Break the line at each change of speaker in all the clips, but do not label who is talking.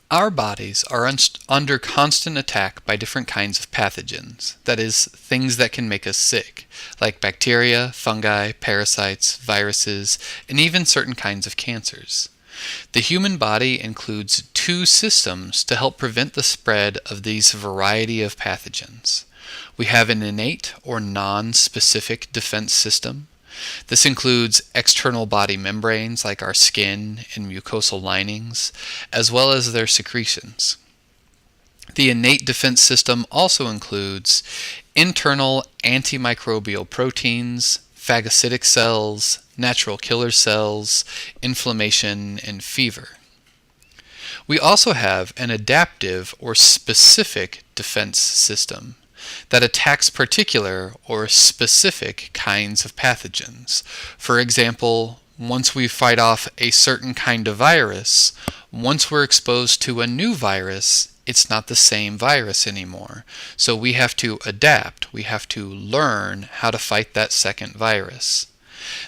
Our bodies are under constant attack by different kinds of pathogens, that is, things that can make us sick, like bacteria, fungi, parasites, viruses, and even certain kinds of cancers. The human body includes two systems to help prevent the spread of these variety of pathogens. We have an innate or non-specific defense system. This includes external body membranes like our skin and mucosal linings, as well as their secretions. The innate defense system also includes internal antimicrobial proteins, phagocytic cells, natural killer cells, inflammation, and fever. We also have an adaptive or specific defense system that attacks particular or specific kinds of pathogens. For example, once we fight off a certain kind of virus, once we're exposed to a new virus, it's not the same virus anymore. So we have to adapt. We have to learn how to fight that second virus.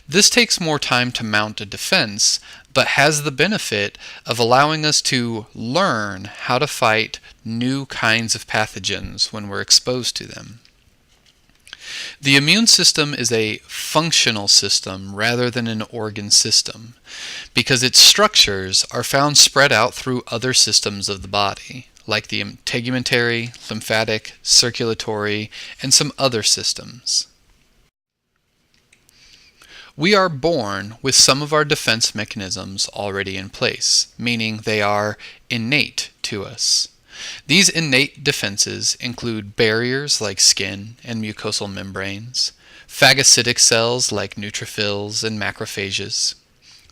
This takes more time to mount a defense, but has the benefit of allowing us to learn how to fight new kinds of pathogens when we're exposed to them. The immune system is a functional system rather than an organ system, because its structures are found spread out through other systems of the body, like the integumentary, lymphatic, circulatory, and some other systems. We are born with some of our defense mechanisms already in place, meaning they are innate to us. These innate defenses include barriers like skin and mucosal membranes, phagocytic cells like neutrophils and macrophages,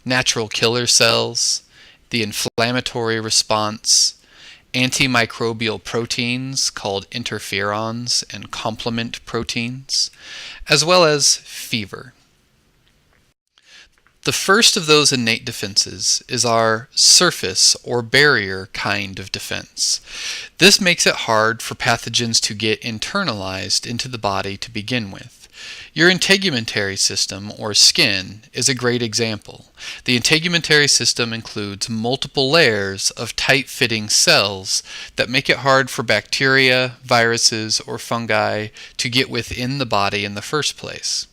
natural killer cells, the inflammatory response, antimicrobial proteins called interferons and complement proteins, as well as fever. The first of those innate defenses is our surface or barrier kind of defense. This makes it hard for pathogens to get internalized into the body to begin with. Your integumentary system, or skin, is a great example. The integumentary system includes multiple layers of tight-fitting cells that make it hard for bacteria, viruses, or fungi to get within the body in the first place.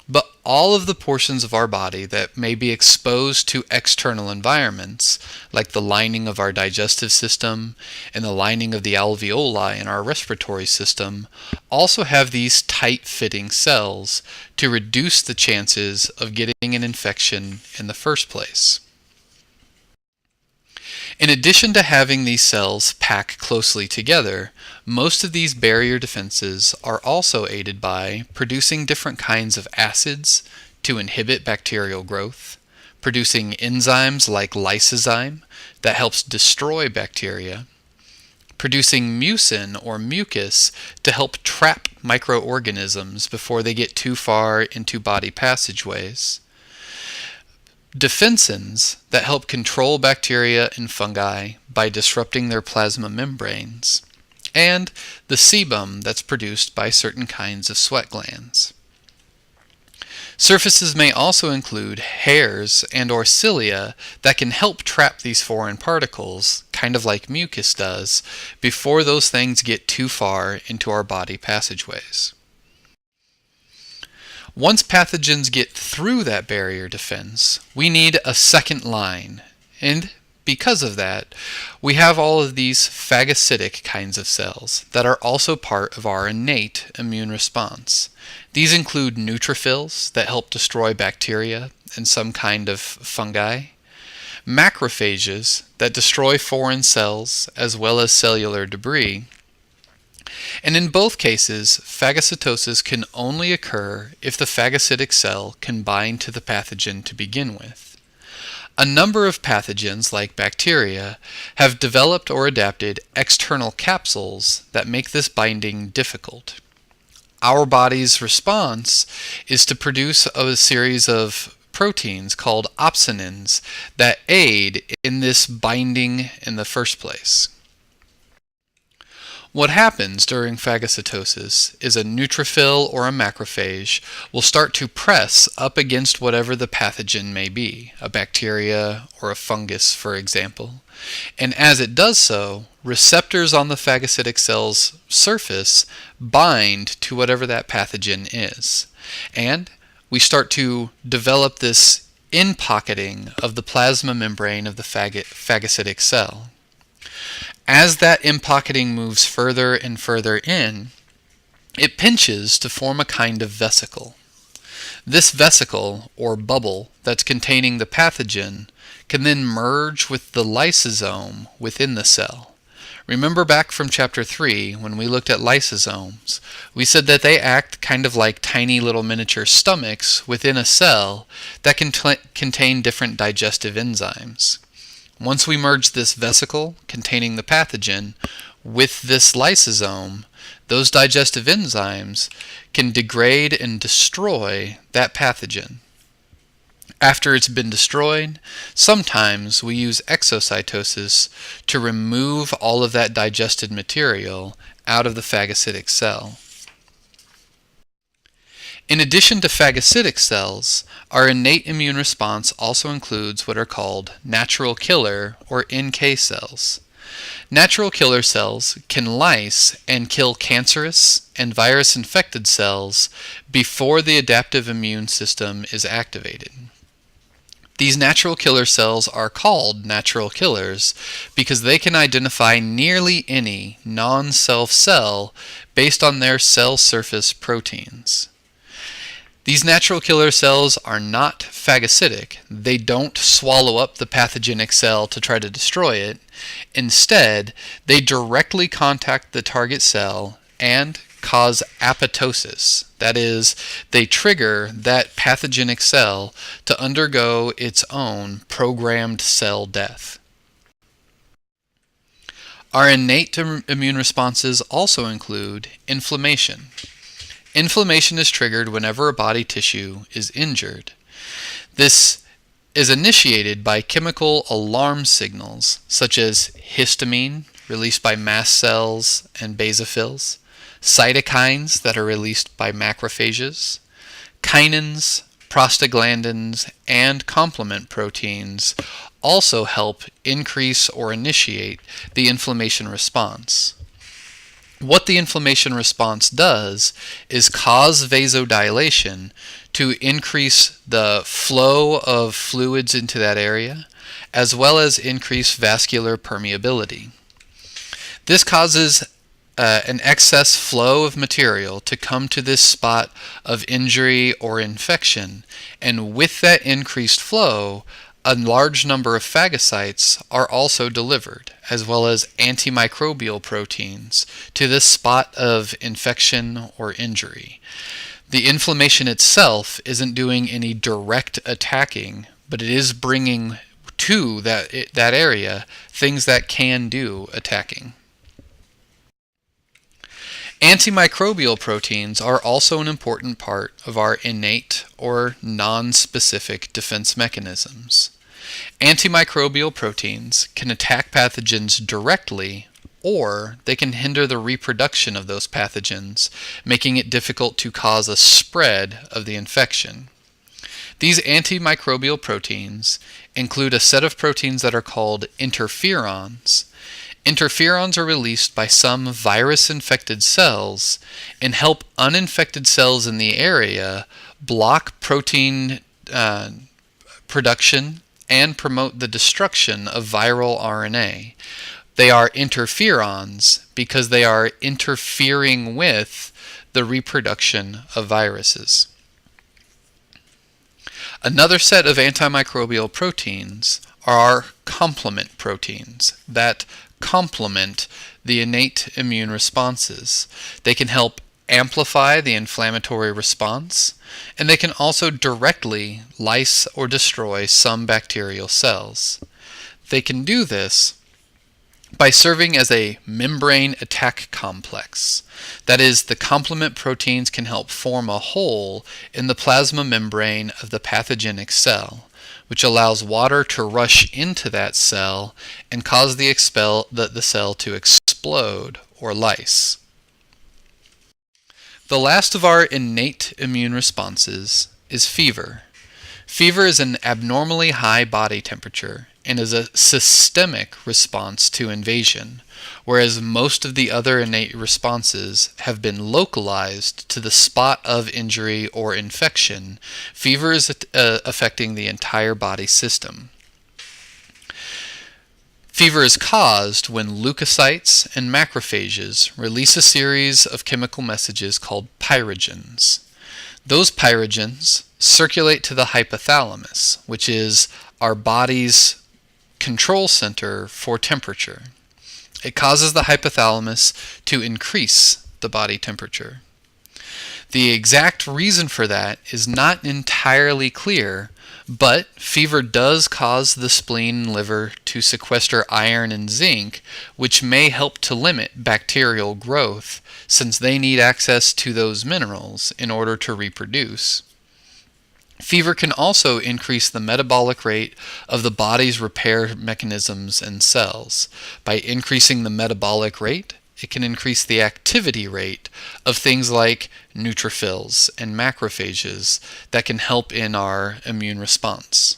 But all of the portions of our body that may be exposed to external environments, like the lining of our digestive system and the lining of the alveoli in our respiratory system, also have these tight-fitting cells to reduce the chances of getting an infection in the first place. In addition to having these cells pack closely together, most of these barrier defenses are also aided by producing different kinds of acids to inhibit bacterial growth, producing enzymes like lysozyme that helps destroy bacteria, producing mucin or mucus to help trap microorganisms before they get too far into body passageways, defensins that help control bacteria and fungi by disrupting their plasma membranes, and the sebum that's produced by certain kinds of sweat glands. Surfaces may also include hairs and or cilia that can help trap these foreign particles, kind of like mucus does, before those things get too far into our body passageways. Once pathogens get through that barrier defense, we need a second line, and because of that, we have all of these phagocytic kinds of cells that are also part of our innate immune response. These include neutrophils that help destroy bacteria and some kind of fungi, macrophages that destroy foreign cells as well as cellular debris, and in both cases, phagocytosis can only occur if the phagocytic cell can bind to the pathogen to begin with. A number of pathogens, like bacteria, have developed or adapted external capsules that make this binding difficult. Our body's response is to produce a series of proteins called opsonins that aid in this binding in the first place. What happens during phagocytosis is a neutrophil or a macrophage will start to press up against whatever the pathogen may be, a bacteria or a fungus, for example. And as it does so, receptors on the phagocytic cell's surface bind to whatever that pathogen is. And we start to develop this in-pocketing of the plasma membrane of the phagocytic cell. As that in-pocketing moves further and further in, it pinches to form a kind of vesicle. This vesicle, or bubble, that's containing the pathogen can then merge with the lysosome within the cell. Remember back from chapter 3 when we looked at lysosomes, we said that they act kind of like tiny little miniature stomachs within a cell that can contain different digestive enzymes. Once we merge this vesicle containing the pathogen with this lysosome, those digestive enzymes can degrade and destroy that pathogen. After it's been destroyed, sometimes we use exocytosis to remove all of that digested material out of the phagocytic cell. In addition to phagocytic cells, our innate immune response also includes what are called natural killer or NK cells. Natural killer cells can lyse and kill cancerous and virus-infected cells before the adaptive immune system is activated. These natural killer cells are called natural killers because they can identify nearly any non-self cell based on their cell surface proteins. These natural killer cells are not phagocytic. They don't swallow up the pathogenic cell to try to destroy it. Instead, they directly contact the target cell and cause apoptosis. That is, they trigger that pathogenic cell to undergo its own programmed cell death. Our innate immune responses also include inflammation. Inflammation is triggered whenever a body tissue is injured. This is initiated by chemical alarm signals such as histamine, released by mast cells and basophils, cytokines that are released by macrophages, kinins, prostaglandins, and complement proteins also help increase or initiate the inflammation response. What the inflammation response does is cause vasodilation to increase the flow of fluids into that area, as well as increase vascular permeability. This causes an excess flow of material to come to this spot of injury or infection, and with that increased flow, a large number of phagocytes are also delivered, as well as antimicrobial proteins, to this spot of infection or injury. The inflammation itself isn't doing any direct attacking, but it is bringing to that area things that can do attacking. Antimicrobial proteins are also an important part of our innate or non-specific defense mechanisms. Antimicrobial proteins can attack pathogens directly, or they can hinder the reproduction of those pathogens, making it difficult to cause a spread of the infection. These antimicrobial proteins include a set of proteins that are called interferons. Interferons are released by some virus-infected cells and help uninfected cells in the area block protein production and promote the destruction of viral RNA. They are interferons because they are interfering with the reproduction of viruses. Another set of antimicrobial proteins are complement proteins that complement the innate immune responses. They can help amplify the inflammatory response, and they can also directly lyse or destroy some bacterial cells. They can do this by serving as a membrane attack complex. That is, the complement proteins can help form a hole in the plasma membrane of the pathogenic cell, which allows water to rush into that cell and cause the cell to explode or lice. The last of our innate immune responses is fever. Fever is an abnormally high body temperature and is a systemic response to invasion, whereas most of the other innate responses have been localized to the spot of injury or infection. Fever is affecting the entire body system. Fever is caused when leukocytes and macrophages release a series of chemical messages called pyrogens. Those pyrogens circulate to the hypothalamus, which is our body's control center for temperature. It causes the hypothalamus to increase the body temperature. The exact reason for that is not entirely clear, but fever does cause the spleen and liver to sequester iron and zinc, which may help to limit bacterial growth, since they need access to those minerals in order to reproduce. Fever can also increase the metabolic rate of the body's repair mechanisms and cells. By increasing the metabolic rate, it can increase the activity rate of things like neutrophils and macrophages that can help in our immune response.